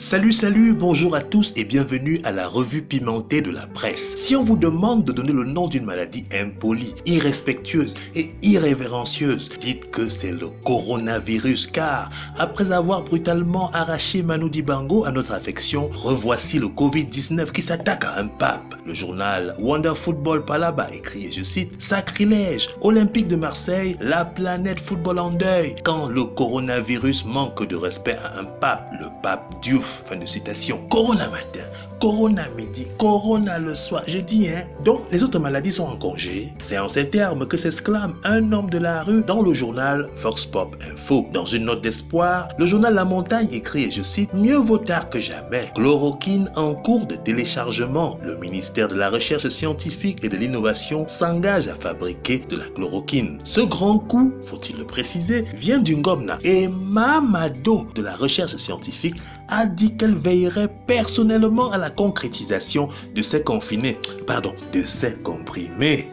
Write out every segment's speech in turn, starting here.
Salut, bonjour à tous et bienvenue à la revue pimentée de la presse. Si on vous demande de donner le nom d'une maladie impolie, irrespectueuse et irrévérencieuse, dites que c'est le coronavirus car, après avoir brutalement arraché Manu Dibango à notre affection, revoici le Covid-19 qui s'attaque à un pape. Le journal Wonder Football Palaba écrit, et je cite, « Sacrilège, Olympique de Marseille, la planète football en deuil, quand le coronavirus manque de respect à un pape, le pape Diouf. » Fin de citation. Corona matin, Corona midi, Corona le soir. Je dis, donc les autres maladies sont en congé. C'est en ces termes que s'exclame un homme de la rue dans le journal Vox Pop Info. Dans une note d'espoir, le journal La Montagne écrit, et je cite, « Mieux vaut tard que jamais. Chloroquine en cours de téléchargement. Le ministère de la Recherche scientifique et de l'innovation s'engage à fabriquer de la chloroquine. Ce grand coup, faut-il le préciser, vient du Ngomna. Et Mamado de la Recherche scientifique a dit qu'elle veillerait personnellement à la concrétisation de ces comprimés.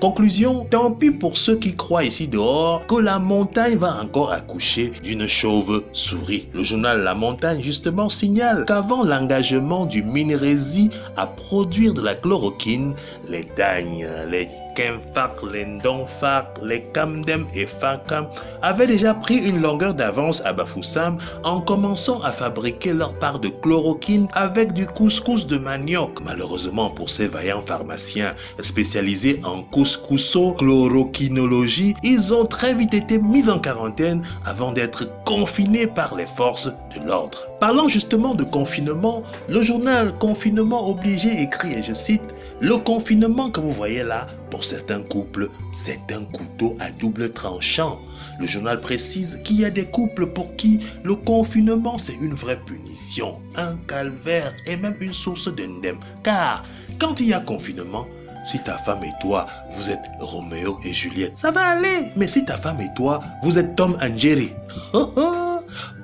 Conclusion, tant pis pour ceux qui croient ici dehors que la montagne va encore accoucher d'une chauve-souris. Le journal La Montagne justement signale qu'avant l'engagement du Minérésie à produire de la chloroquine, les Dagnes, les Kenfac, les Ndonfac, les Kamdem et Fakam avaient déjà pris une longueur d'avance à Bafoussam en commençant à fabriquer leur part de chloroquine avec du couscous de manioc. Malheureusement pour ces vaillants pharmaciens spécialisés en couscouso-chloroquinologie, ils ont très vite été mis en quarantaine avant d'être confinés par les forces de l'ordre. Parlant justement de confinement, le journal Confinement obligé écrit, et je cite, « Le confinement que vous voyez là, pour certains couples, c'est un couteau à double tranchant. » Le journal précise qu'il y a des couples pour qui le confinement c'est une vraie punition, un calvaire et même une source d'indemne. Car quand il y a confinement, si ta femme et toi, vous êtes Roméo et Juliette, ça va aller. Mais si ta femme et toi, vous êtes Tom and Jerry,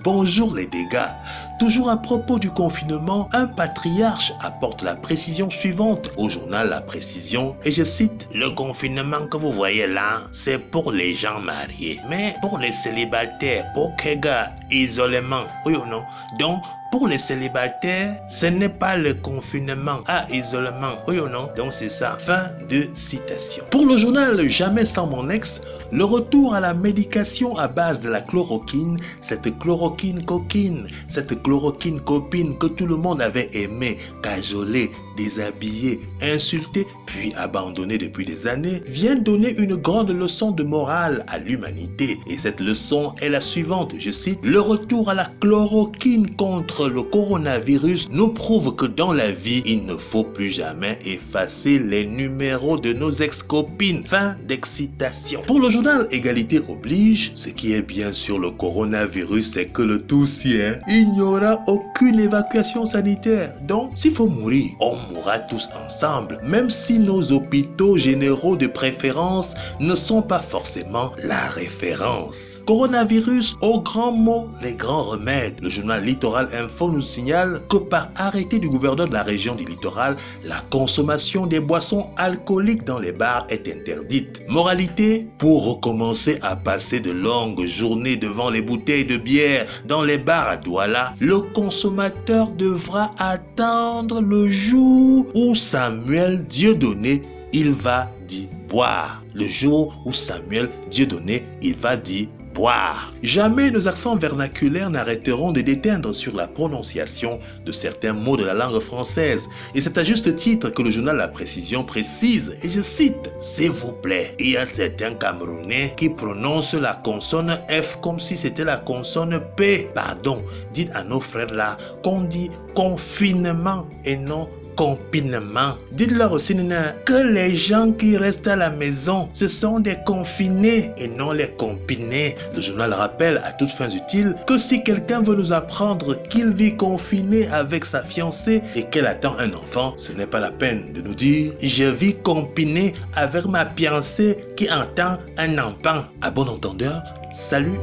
bonjour les dégâts. Toujours à propos du confinement, un patriarche apporte la précision suivante au journal La Précision, et je cite, « Le confinement que vous voyez là, c'est pour les gens mariés. Mais pour les célibataires, pour Kega, isolement, oui ou non? Donc, pour les célibataires, ce n'est pas le confinement à isolement, oui ou non? Donc c'est ça. » Fin de citation. Pour le journal Jamais sans mon ex, le retour à la médication à base de la chloroquine, cette chloroquine coquine, cette chloroquine copine que tout le monde avait aimé, cajolé, déshabillé, insulté, puis abandonné depuis des années, vient donner une grande leçon de morale à l'humanité. Et cette leçon est la suivante, je cite, « Le retour à la chloroquine contre le coronavirus nous prouve que dans la vie, il ne faut plus jamais effacer les numéros de nos ex-copines. » Fin d'excitation. Pour le journal Égalité oblige, ce qui est bien sûr le coronavirus, c'est que le tout sien, il n'y aura aucune évacuation sanitaire. Donc, s'il faut mourir, on mourra tous ensemble, même si nos hôpitaux généraux de préférence ne sont pas forcément la référence. Coronavirus, aux grands mots, les grands remèdes. Le journal Littoral Info nous signale que par arrêté du gouverneur de la région du littoral, la consommation des boissons alcooliques dans les bars est interdite. Moralité, pour recommencer à passer de longues journées devant les bouteilles de bière dans les bars à Douala, le consommateur devra attendre le jour où Samuel Dieudonné, il va dire boire. Le jour où Samuel Dieudonné, il va dire boire. Jamais nos accents vernaculaires n'arrêteront de déteindre sur la prononciation de certains mots de la langue française. Et c'est à juste titre que le journal La Précision précise, et je cite, « S'il vous plaît, il y a certains Camerounais qui prononcent la consonne F comme si c'était la consonne P. Pardon, dites à nos frères là qu'on dit confinement et non confinement. Dites-leur aussi que les gens qui restent à la maison, ce sont des confinés et non les compinés. Le journal rappelle à toutes fins utiles que si quelqu'un veut nous apprendre qu'il vit confiné avec sa fiancée et qu'elle attend un enfant, ce n'est pas la peine de nous dire « Je vis confiné avec ma fiancée qui attend un enfant ». À bon entendeur, salut.